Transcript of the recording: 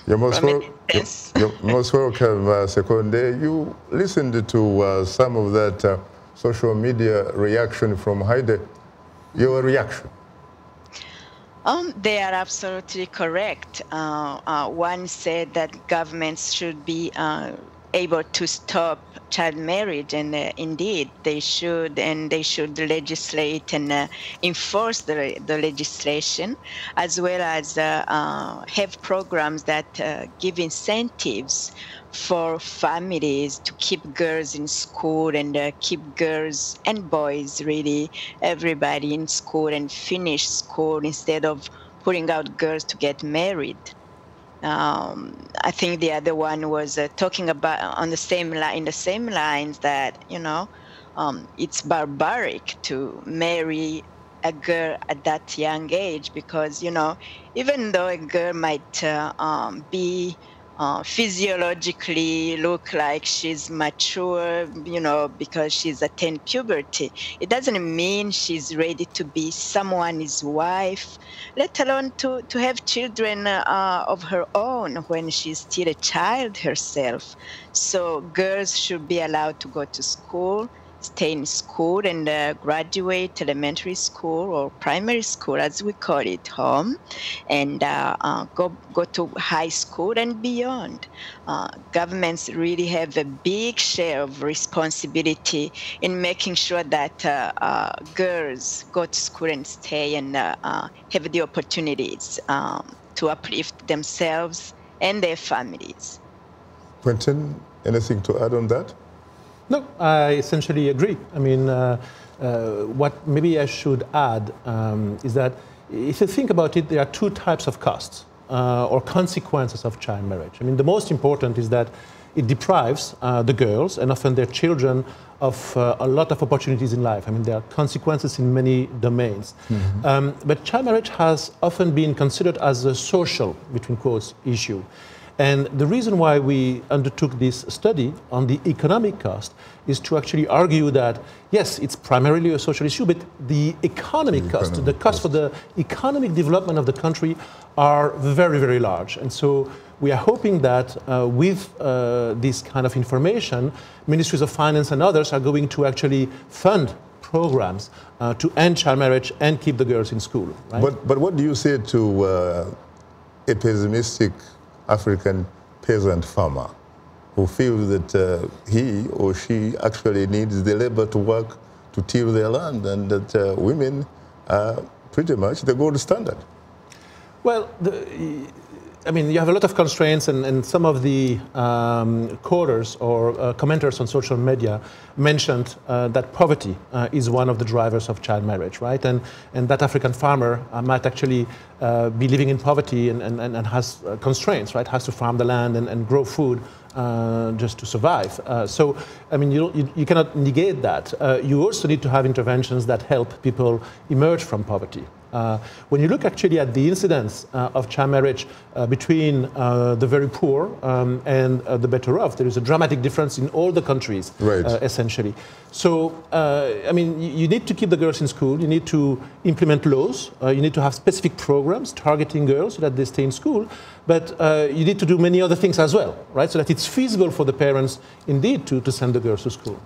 You're most, Yes. you're most welcome, Seconde. You listened to some of that social media reaction from Heide. Your reaction? They are absolutely correct. One said that governments should be able to stop child marriage, and indeed they should, and they should legislate and enforce the legislation, as well as have programs that give incentives for families to keep girls in school and keep girls and boys, really, everybody in school and finish school instead of putting out girls to get married. I think the other one was talking about on the same in the same lines that, it's barbaric to marry a girl at that young age because, even though a girl might be physiologically look like she's mature, because she's attained puberty, it doesn't mean she's ready to be someone's wife, let alone to have children of her own when she's still a child herself. So girls should be allowed to go to school, stay in school and graduate elementary school or primary school, as we call it, home, and go to high school and beyond. Governments really have a big share of responsibility in making sure that girls go to school and stay and have the opportunities to uplift themselves and their families. Quentin, anything to add on that? No, I essentially agree. I mean, what maybe I should add is that if you think about it, there are two types of costs or consequences of child marriage. I mean, the most important is that it deprives the girls and often their children of a lot of opportunities in life. I mean, there are consequences in many domains. Mm-hmm. But child marriage has often been considered as a social, between quotes, issue. And the reason why we undertook this study on the economic cost is to actually argue that, yes, it's primarily a social issue, but the economic cost, the cost for the economic development of the country are very, very large. And so we are hoping that with this kind of information, ministries of finance and others are going to actually fund programs to end child marriage and keep the girls in school. Right? But what do you say to a pessimistic African peasant farmer who feels that he or she actually needs the labor to work to till their land, and that women are pretty much the gold standard? Well, I mean, you have a lot of constraints, and some of the quoters or commenters on social media mentioned that poverty is one of the drivers of child marriage, right? And that African farmer might actually be living in poverty and has constraints, right? Has to farm the land and grow food just to survive. So, I mean, you cannot negate that. You also need to have interventions that help people emerge from poverty. When you look actually at the incidence of child marriage between the very poor and the better off, there is a dramatic difference in all the countries, right. Essentially. So, I mean, you need to keep the girls in school, you need to implement laws, you need to have specific programs targeting girls so that they stay in school, but you need to do many other things as well, right, so that it's feasible for the parents indeed to send the girls to school.